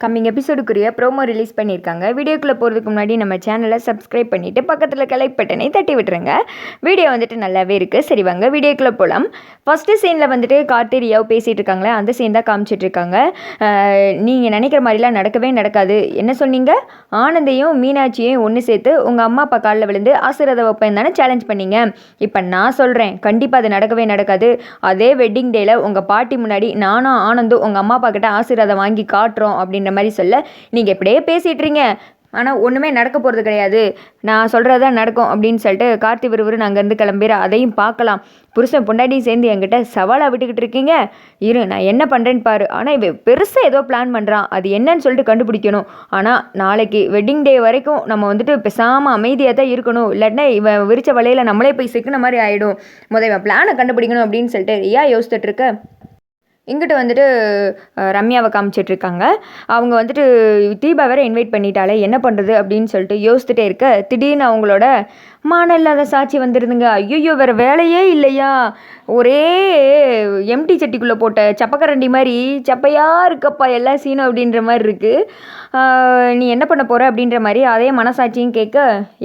Coming எபிசோடுக்குரிய promo release பண்ணியிருக்காங்க. வீடியோக்குள்ளே போகிறதுக்கு முன்னாடி நம்ம சேனலை சப்ஸ்கிரைப் பண்ணிவிட்டு பக்கத்தில் லைக் பட்டனை தட்டி விட்டுருங்க. வீடியோ வந்துட்டு நல்லாவே இருக்குது. சரி வாங்க வீடியோக்குள்ளே போகலாம். ஃபஸ்ட்டு சீனில் வந்துட்டு கார்த்தி ரியாவை பேசிகிட்டு இருக்காங்களே, அந்த சீன் தான் காமிச்சிட்ருக்காங்க. நீங்கள் நினைக்கிற மாதிரிலாம் நடக்கவே நடக்காது. என்ன சொன்னீங்க? ஆனந்தையும் மீனாட்சியையும் ஒன்று சேர்த்து உங்கள் அம்மா அப்பா காலில் விழுந்து ஆசீர்வாத வைப்பேன் தானே சேலஞ்ச் பண்ணீங்க. இப்போ நான் சொல்கிறேன், கண்டிப்பாக அது நடக்கவே நடக்காது. அதே வெட்டிங் டேயில் உங்கள் பாட்டி முன்னாடி நானும் ஆனந்தும் உங்கள் அம்மா அப்பா கிட்ட ஆசீர்வாதம் வாங்கி காட்டுறோம் அப்படின்ற மாதிரி சொல்ல, நீங்கள் இப்படியே பேசிகிட்றீங்க, ஆனால் ஒன்றுமே நடக்க போகிறது கிடையாது, நான் சொல்கிறது தான் நடக்கும் அப்படின்னு சொல்லிட்டு கார்த்தி விறுவிறுன்னு அங்கேருந்து கிளம்பிற. அதையும் பார்க்கலாம். புருஷன் பொண்டாட்டியும் சேர்ந்து என்கிட்ட சவாலாக விட்டுக்கிட்டு இருக்கீங்க. இரு நான் என்ன பண்ணுறேன்னு பாரு. ஆனால் இவன் பெருசாக ஏதோ பிளான் பண்ணுறான், அது என்னன்னு சொல்லிட்டு கண்டுபிடிக்கணும். ஆனால் நாளைக்கு வெட்டிங் டே வரைக்கும் நம்ம வந்துட்டு பேசாமல் அமைதியாக தான் இருக்கணும். இல்லாட்டினா இவன் விரிச்ச வலையில் நம்மளே போய் சிக்கின மாதிரி ஆகிடும். இவன் பிளானை கண்டுபிடிக்கணும் அப்படின்னு சொல்லிட்டு ரியா யோசிச்சுட்டு இருக்க. இங்கிட்ட வந்துட்டு ரம்யாவை காமிச்சிட்ருக்காங்க. அவங்க வந்துட்டு தீபா வேறு இன்வைட் பண்ணிட்டாலே என்ன பண்ணுறது அப்படின்னு சொல்லிட்டு யோசிச்சுட்டே இருக்க, திடீர்னு அவங்களோட மான இல்லாத சாட்சி வந்துருதுங்க. ஐயோ வேறு வேலையே இல்லையா, ஒரே எம்டி சட்டிக்குள்ளே போட்ட சப்பக்கரண்டி மாதிரி சப்பையாக இருக்கப்பா எல்லா சீனும் அப்படின்ற மாதிரி இருக்குது. நீ என்ன பண்ண போகிற அப்படின்ற மாதிரி அதே மனசாட்சியும் கேட்க,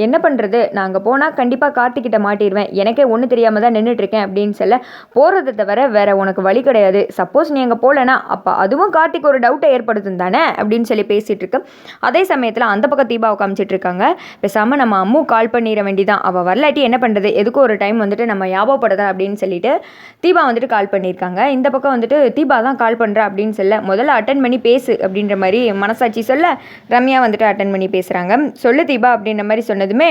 என்ன பண்ணுறது, நான் அங்கே போனால் கண்டிப்பாக கார்த்திக்கிட்ட மாட்டிடுவேன், எனக்கே ஒன்றும் தெரியாமல் தான் நின்றுட்டுருக்கேன் அப்படின்னு சொல்ல, போகிறத தவிர வேறு உனக்கு வழி கிடையாது. சப்போஸ் நீ அங்கே போகலன்னா அப்போ அதுவும் கார்த்திக் ஒரு டவுட்டை ஏற்படுத்தும் தானே அப்படின்னு சொல்லி பேசிகிட்டு இருக்கு. அதே சமயத்தில் அந்த பக்கம் தீபாவை காமிச்சிட்ருக்காங்க. பேசாமல் நம்ம அம்மு கால் பண்ணிட வேண்டிதான், அவள் வரலாட்டி என்ன பண்ணுறது, எதுக்கும் ஒரு டைம் வந்துட்டு நம்ம ஞாபகப்படுதா அப்படின்னு சொல்லிட்டு தீபா வந்துட்டு கால் பண்ணியிருக்காங்க. இந்த பக்கம் வந்துட்டு தீபா தான் கால் பண்ணுறா அப்படின்னு சொல்ல, முதல்ல அட்டன் பண்ணி பேசு அப்படின்ற மாதிரி மனசாட்சி சொல்ல, ரம்யா வந்துட்டு அட்டன் பண்ணி பேசுகிறாங்க. சொல்லு தீபா அப்படின்ற மாதிரி சொன்னதுமே,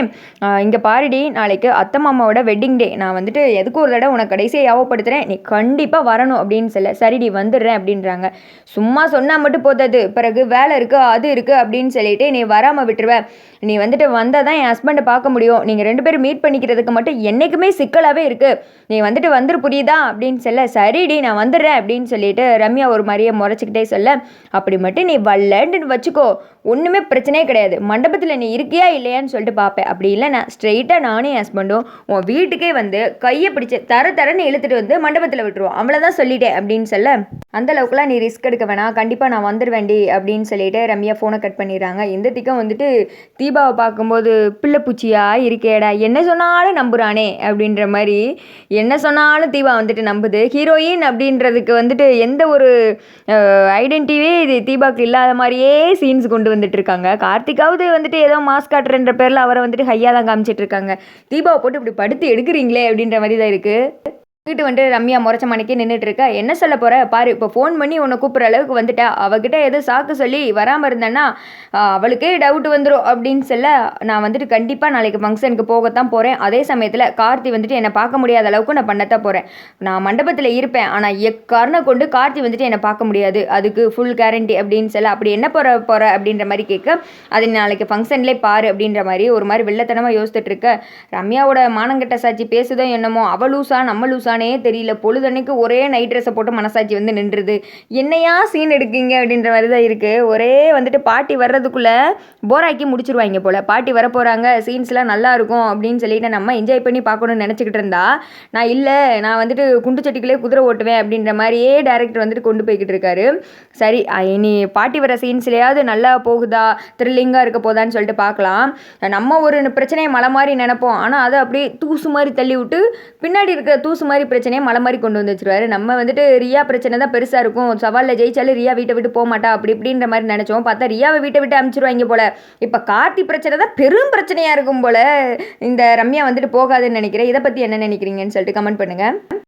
இங்கே பாருடி, நாளைக்கு அத்தை மாமாவோட வெட்டிங் டே, நான் வந்துட்டு எதுக்கு ஒரு தடவை உனக்கு கடைசியாக ஞாபகப்படுத்துகிறேன், நீ கண்டிப்பாக வரணும் அப்படின்னு சொல்ல, சரிடி வந்துடுறேன் அப்படின்றாங்க. சும்மா சொன்னால் மட்டும் போதாது, பிறகு வேலை இருக்குது அது இருக்குது அப்படின்னு சொல்லிட்டு நீ வராமல் விட்டுருவேன். நீ வந்துட்டு வந்தால் தான் என் ஹஸ்பண்டை பார்க்க முடியும், நீங்கள் 2 பேரும் மீட் பண்ணிக்கிறதுக்கு மட்டும் என்றைக்குமே சிக்கலாகவே இருக்குது, நீ வந்துட்டு வந்துரு புரியுதா அப்படின்னு சொல்ல, சரிடி நான் வந்துடுறேன் அப்படின்னு சொல்லிட்டு ரம்யா ஒரு மாதிரியே முறைச்சிக்கிட்டே சொல்ல, அப்படி மட்டும் நீ வரலன்னு வச்சுக்கோ, ஒன்றுமே பிரச்சனையே கிடையாது, மண்டபத்தில் நீ இருக்கியா இல்லையான்னு சொல்லிட்டு பார்ப்பேன், அப்படி இல்லை நான் ஸ்ட்ரெயிட்டாக நானே என் ஹஸ்பண்டும் உன் வீட்டுக்கே வந்து கையை பிடிச்சி தரன்னு இழுத்துட்டு வந்து மண்டபத்தில் விட்டுருவோம், அவ்வளோதான் சொல்லிட்டேன் அப்படின்னு சொல்ல, அந்த அளவுக்குலாம் நீ ரிஸ்க் எடுக்க வேணாம், கண்டிப்பாக நான் வந்துடுவேண்டி அப்படின்னு சொல்லிட்டு ரம்யா ஃபோனை கட் பண்ணிடுறாங்க. இந்த திக்கம் வந்துட்டு தீபாவை பார்க்கும்போது பிள்ளை பூச்சியாக இருக்கேடா, என்ன சொன்னாலும் நம்புகிறானே அப்படின்ற மாதிரி, என்ன சொன்னாலும் தீபா வந்துட்டு நம்புது. ஹீரோயின் அப்படின்றதுக்கு வந்துட்டு எந்த ஒரு ஐடென்டிட்டியே இது தீபாவுக்கு இல்லாத மாதிரியே சீன்ஸ் கொண்டு வந்துட்டு இருக்காங்க. கார்த்திகாவது வந்துட்டு ஏதோ மாஸ் காட்டுறன்ற பேரில் அவரை வந்துட்டு ஹையாக தான் காமிச்சிட்டு இருக்காங்க. தீபாவை போட்டு இப்படி படுத்து எடுக்கிறீங்களே அப்படின்ற மாதிரி தான் இருக்குது. கிட்ட வந்துட்டு ரம்யா முறைச்ச மணிக்கே நின்றுட்டு இருக்கா. என்ன சொல்ல போகிற பாரு, இப்போ ஃபோன் பண்ணி உன்னை கூப்பிட்ற அளவுக்கு வந்துட்டா, அவகிட்ட எதோ சாக்கு சொல்லி வராமல் இருந்தேன்னா அவளுக்கே டவுட் வந்துடும் அப்படின்னு சொல்ல, நான் வந்துட்டு கண்டிப்பாக நாளைக்கு ஃபங்க்ஷனுக்கு போகத்தான் போகிறேன். அதே சமயத்தில் கார்த்தி வந்துட்டு என்னை பார்க்க முடியாத அளவுக்கு நான் பண்ணத்தான் போகிறேன். நான் மண்டபத்தில் இருப்பேன், ஆனால் எக்காரணம் கொண்டு கார்த்தி வந்துட்டு என்னை பார்க்க முடியாது, அதுக்கு ஃபுல் கேரண்டி அப்படின்னு சொல்ல, அப்படி என்ன போகிற அப்படின்ற மாதிரி கேட்க, அது நாளைக்கு ஃபங்க்ஷன்லேயே பாரு அப்படின்ற மாதிரி ஒரு மாதிரி வெள்ளத்தனமாக யோசிச்சுட்டு இருக்க. ரம்யாவோட மானங்கட்ட சாட்சி பேசுதோ என்னமோ, அவள் லூஸா நம்ம லூஸா தெரியல, பொழுதன்னைக்கு ஒரே நைட் ட்ரெஸ்ஸை போட்டு மனசாட்சி வந்து நின்றுது. என்னையா சீன் எடுக்கீங்க அப்படின்ற மாதிரி தான் இருக்குது. ஒரே வந்துட்டு பாட்டி வர்றதுக்குள்ளே போராக்கி முடிச்சிருவாங்க போல். பாட்டி வர போகிறாங்க, சீன்ஸ்லாம் நல்லா இருக்கும் அப்படின்னு சொல்லிட்டு நம்ம என்ஜாய் பண்ணி பார்க்கணும்னு நினச்சிக்கிட்டு இருந்தா, நான் இல்லை நான் வந்துட்டு குண்டு சட்டிக்குள்ளே குதிரை ஓட்டுவேன் அப்படின்ற மாதிரியே டேரக்டர் வந்துட்டு கொண்டு போய்கிட்டு இருக்காரு. சரி இனி பாட்டி வர சீன்ஸ்லையாவது நல்லா போகுதா, த்ரில்லிங்காக இருக்க போதான்னு சொல்லிட்டு பார்க்கலாம். நம்ம ஒரு பிரச்சனையை மலை மாதிரி நினைப்போம், ஆனால் அதை அப்படியே தூசு மாதிரி தள்ளி விட்டு பின்னாடி இருக்கிற தூசு மாதிரி பிரச்சனையை மலை மாதிரி கொண்டு வந்து வச்சிருவாரு. நம்ம வந்துட்டு ரியா பிரச்சனை தான் பெருசாக இருக்கும், சவாலில் ஜெயிச்சாலும் ரியா வீட்டை விட்டு போக மாட்டா அப்படி இப்படின்ற மாதிரி நினச்சோம். பார்த்தா ரியாவை வீட்டை விட்டு அனுப்பிச்சிருவாங்க போல. இப்போ கார்த்தி பிரச்சனை தான் பெரும் பிரச்சனையாக இருக்கும் போல. இந்த ரம்யா வந்துட்டு போகாதுன்னு நினைக்கிறேன். இதை பற்றி என்ன நினைக்கிறீங்கன்னு சொல்லிட்டு கமெண்ட் பண்ணுங்கள்.